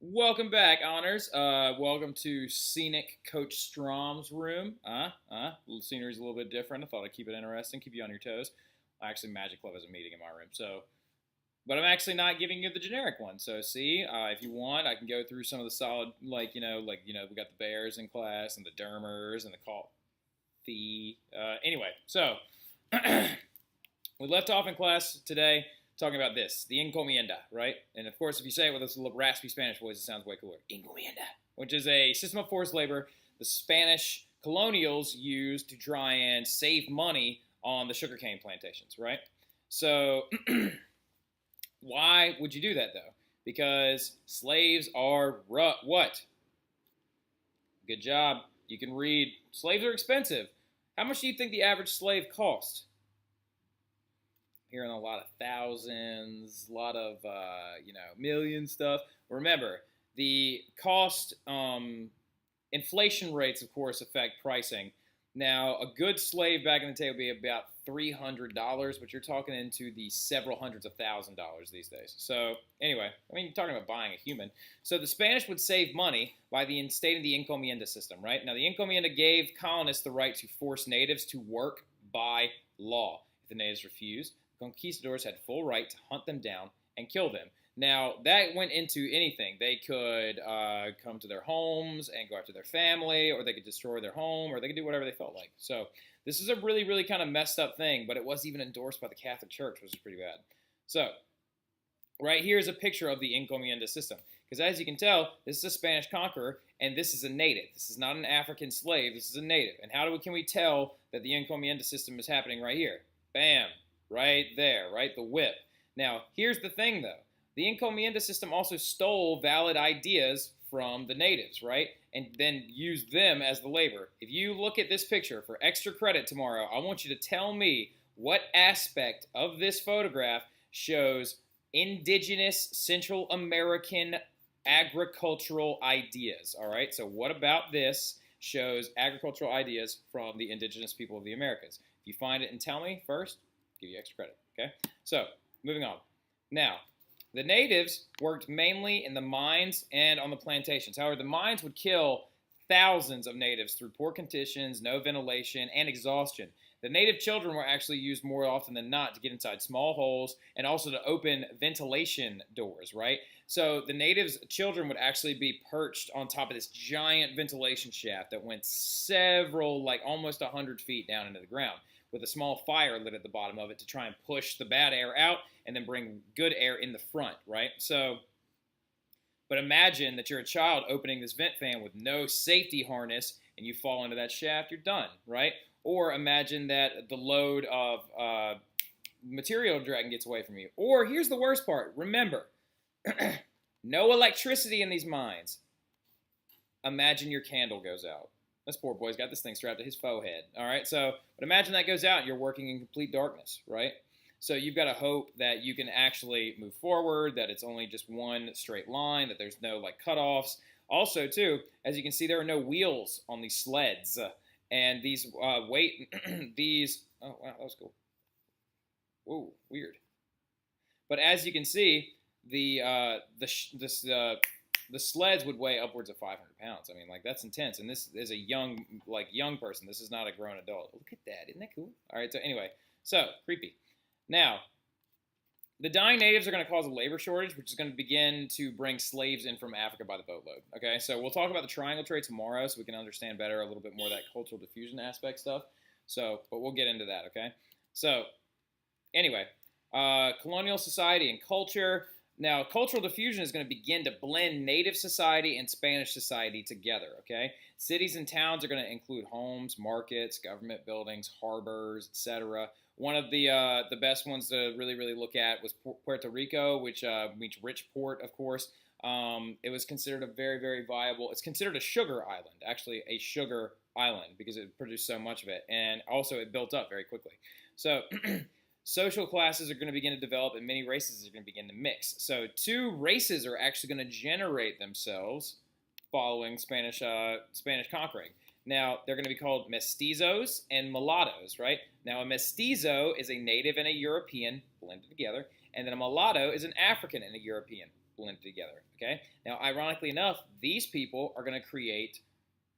Welcome back, honors. Welcome to Scenic Coach Strom's room. The scenery's a little bit different. I thought I'd keep it interesting, keep you on your toes. Actually, Magic Club has a meeting in my room, but I'm actually not giving you the generic one. So, see, if you want, I can go through some of the solid, we got the Bears in class and the Dermers and the Coffee. Anyway, so we left off in class today talking about this, the encomienda, right? And of course, if you say it with this little raspy Spanish voice, it sounds way cooler. Encomienda, which is a system of forced labor the Spanish colonials used to try and save money on the sugarcane plantations, right? So, why would you do that, though? Because slaves are what? Good job. You can read. Slaves are expensive. How much do you think the average slave cost? Hearing a lot of thousands, a lot of million stuff. Remember, the cost, inflation rates, of course, affect pricing. Now, a good slave back in the day would be about $300, but you're talking into the several hundreds of $1,000s these days. So, anyway, you're talking about buying a human. So the Spanish would save money by instating the encomienda system, right? Now, the encomienda gave colonists the right to force natives to work by law. If the natives refused, conquistadors had full right to hunt them down and kill them. Now, that went into anything. They could come to their homes and go after their family, or they could destroy their home, or they could do whatever they felt like. So this is a really, really kind of messed up thing, but it was even endorsed by the Catholic Church, which is pretty bad. So right here is a picture of the encomienda system. Because as you can tell, this is a Spanish conqueror, and this is a native. This is not an African slave. This is a native. And how can we tell that the encomienda system is happening right here? Bam. Right there, right? The whip. Now, here's the thing, though. The encomienda system also stole valid ideas from the natives, right? And then used them as the labor. If you look at this picture for extra credit tomorrow, I want you to tell me what aspect of this photograph shows indigenous Central American agricultural ideas, all right? So what about this shows agricultural ideas from the indigenous people of the Americas? If you find it and tell me first, give you extra credit, okay? So, moving on. Now, the natives worked mainly in the mines and on the plantations. However, the mines would kill thousands of natives through poor conditions, no ventilation, and exhaustion. The native children were actually used more often than not to get inside small holes and also to open ventilation doors, right? So the natives' children would actually be perched on top of this giant ventilation shaft that went several, almost 100 feet down into the ground, with a small fire lit at the bottom of it to try and push the bad air out and then bring good air in the front, right? So, but imagine that you're a child opening this vent fan with no safety harness and you fall into that shaft, you're done, right? Or imagine that the load of material dragging gets away from you. Or here's the worst part. Remember, no electricity in these mines. Imagine your candle goes out. This poor boy's got this thing strapped to his faux head. All right, so but imagine that goes out and you're working in complete darkness, right? So you've got to hope that you can actually move forward, that it's only just one straight line, that there's no cutoffs. Also, too, as you can see, there are no wheels on these sleds, and these these. Oh wow, that was cool. Whoa, weird. But as you can see, the sleds would weigh upwards of 500 pounds. That's intense. And this is a young person. This is not a grown adult. Look at that. Isn't that cool? All right. So anyway, creepy. Now, the dying natives are going to cause a labor shortage, which is going to begin to bring slaves in from Africa by the boatload. Okay. So we'll talk about the triangle trade tomorrow so we can understand better a little bit more of that cultural diffusion aspect stuff. But we'll get into that. Okay. So anyway, colonial society and culture. Now, cultural diffusion is going to begin to blend native society and Spanish society together, okay? Cities and towns are going to include homes, markets, government buildings, harbors, etc. One of the best ones to really, really look at was Puerto Rico, which means rich port, of course. It was considered a very, very viable, it's considered a sugar island, actually a sugar island, because it produced so much of it. And also it built up very quickly. So social classes are going to begin to develop and many races are going to begin to mix. So two races are actually going to generate themselves following Spanish conquering. Now, they're going to be called mestizos and mulattoes, right? Now, a mestizo is a native and a European blended together, and then a mulatto is an African and a European. blended together, okay? Now, ironically enough, these people are going to create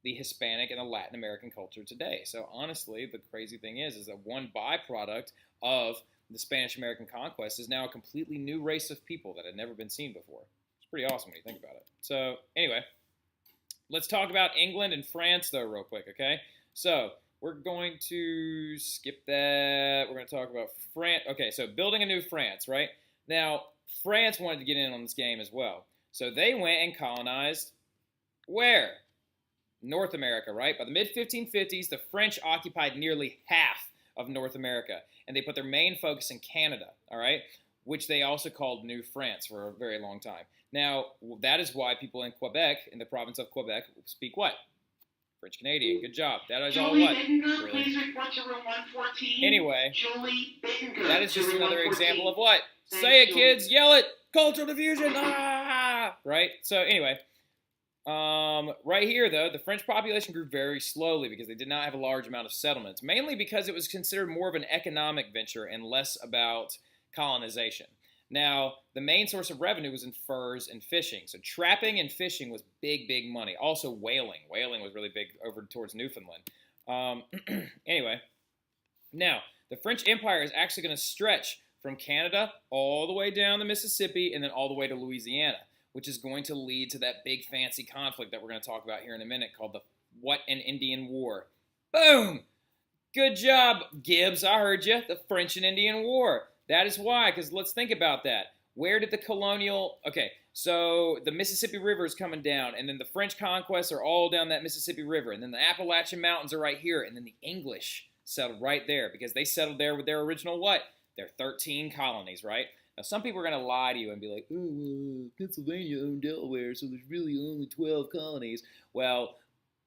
the Hispanic and the Latin American culture today. So honestly, the crazy thing is that one byproduct of the Spanish-American conquest is now a completely new race of people that had never been seen before. It's pretty awesome when you think about it. So anyway, let's talk about England and France, though, real quick, okay? So we're going to skip that. We're going to talk about France. Okay, so building a new France, right? Now, France wanted to get in on this game as well. So they went and colonized where? North America, right? By the mid-1550s, the French occupied nearly half of North America, and they put their main focus in Canada, all right, which they also called New France for a very long time. Now, that is why people in Quebec, in the province of Quebec, speak what? French Canadian. Good job. That is all what? Really? Please report to room 114. Anyway, that is just another example of what? Say it, kids. Yell it. Cultural diffusion. Ah! Right? So anyway, right here, though, the French population grew very slowly because they did not have a large amount of settlements, mainly because it was considered more of an economic venture and less about colonization. Now, the main source of revenue was in furs and fishing. So trapping and fishing was big, big money. Also whaling. Whaling was really big over towards Newfoundland. Anyway, now, the French Empire is actually going to stretch from Canada all the way down the Mississippi and then all the way to Louisiana, which is going to lead to that big fancy conflict that we're going to talk about here in a minute called the What an Indian War. Boom! Good job, Gibbs. I heard you. The French and Indian War. That is why, because let's think about that. Where did the colonial... Okay, so the Mississippi River is coming down, and then the French conquests are all down that Mississippi River, and then the Appalachian Mountains are right here, and then the English settled right there, because they settled there with their original what? Their 13 colonies, right? Now, some people are going to lie to you and be like, oh, Pennsylvania owned Delaware, so there's really only 12 colonies. Well,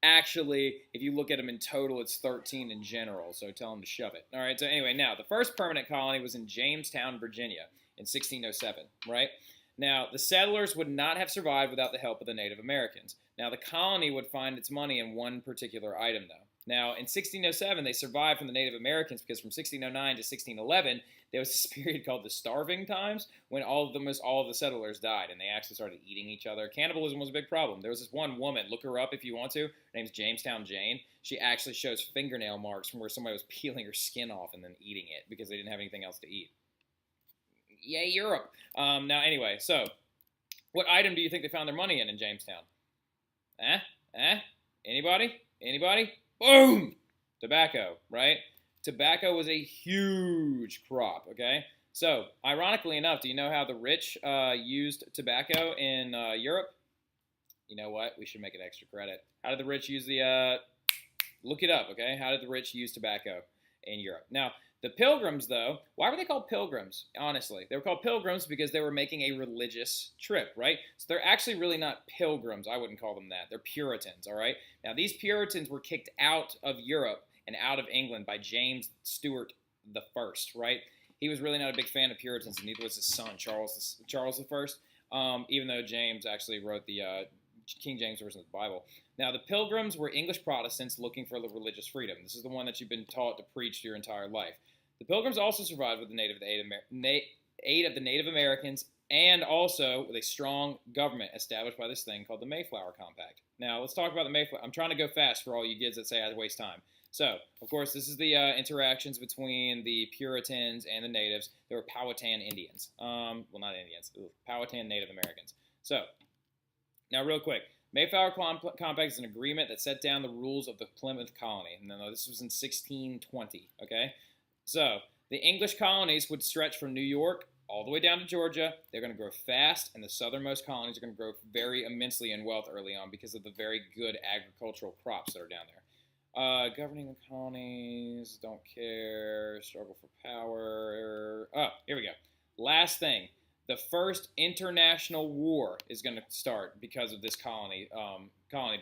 actually, if you look at them in total, it's 13 in general, so tell them to shove it. All right, so anyway, now, the first permanent colony was in Jamestown, Virginia in 1607, right? Now, the settlers would not have survived without the help of the Native Americans. Now, the colony would find its money in one particular item, though. Now, in 1607, they survived from the Native Americans because from 1609 to 1611, there was this period called the Starving Times when all of the settlers died and they actually started eating each other. Cannibalism was a big problem. There was this one woman, look her up if you want to. Her name's Jamestown Jane. She actually shows fingernail marks from where somebody was peeling her skin off and then eating it because they didn't have anything else to eat. Yay, Europe. Now, anyway, so what item do you think they found their money in Jamestown? Anybody? Anybody? Boom! Tobacco, right? Tobacco was a huge crop, okay? So, ironically enough, do you know how the rich used tobacco in Europe? You know what? We should make it extra credit. How did the rich use the... look it up, okay? How did the rich use tobacco in Europe? Now, the Pilgrims, though, why were they called Pilgrims, honestly? They were called Pilgrims because they were making a religious trip, right? So they're actually really not Pilgrims. I wouldn't call them that. They're Puritans, all right? Now, these Puritans were kicked out of Europe and out of England by James Stuart I, right? He was really not a big fan of Puritans, and neither was his son, Charles I, even though James actually wrote the King James Version of the Bible. Now, the Pilgrims were English Protestants looking for religious freedom. This is the one that you've been taught to preach your entire life. The Pilgrims also survived with the aid of the Native Americans and also with a strong government established by this thing called the Mayflower Compact. Now, let's talk about the Mayflower. I'm trying to go fast for all you kids that say I waste time. So, of course, this is the interactions between the Puritans and the natives. They were Powhatan Indians. Well, not Indians. Powhatan Native Americans. So, now real quick. Mayflower Compact is an agreement that set down the rules of the Plymouth colony. No, this was in 1620, okay? So, the English colonies would stretch from New York all the way down to Georgia. They're going to grow fast, and the southernmost colonies are going to grow very immensely in wealth early on because of the very good agricultural crops that are down there. Governing the colonies, don't care, struggle for power. Oh, here we go. Last thing. The first international war is going to start because of this colony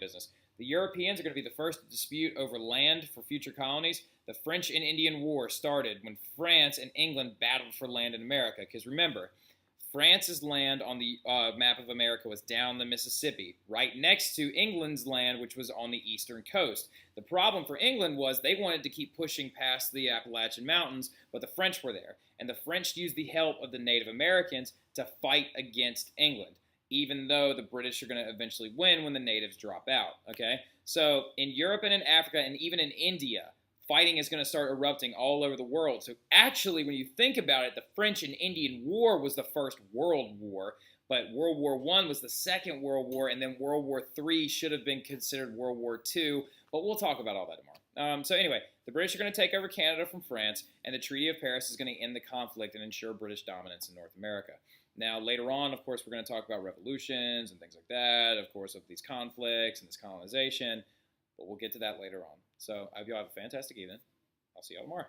business. The Europeans are going to be the first to dispute over land for future colonies. The French and Indian War started when France and England battled for land in America. Because remember, France's land on the map of America was down the Mississippi, right next to England's land, which was on the eastern coast. The problem for England was they wanted to keep pushing past the Appalachian Mountains, but the French were there. And the French used the help of the Native Americans to fight against England. even though the British are going to eventually win when the natives drop out, okay? So in Europe and in Africa and even in India, fighting is going to start erupting all over the world. So actually, when you think about it, the French and Indian War was the first world war, but World War I was the second World War, and then World War III should have been considered World War II, but we'll talk about all that tomorrow. So anyway, the British are going to take over Canada from France, and the Treaty of Paris is going to end the conflict and ensure British dominance in North America. Now, later on, of course, we're going to talk about revolutions and things like that, of course, of these conflicts and this colonization, but we'll get to that later on. So I hope you all have a fantastic evening. I'll see you all tomorrow.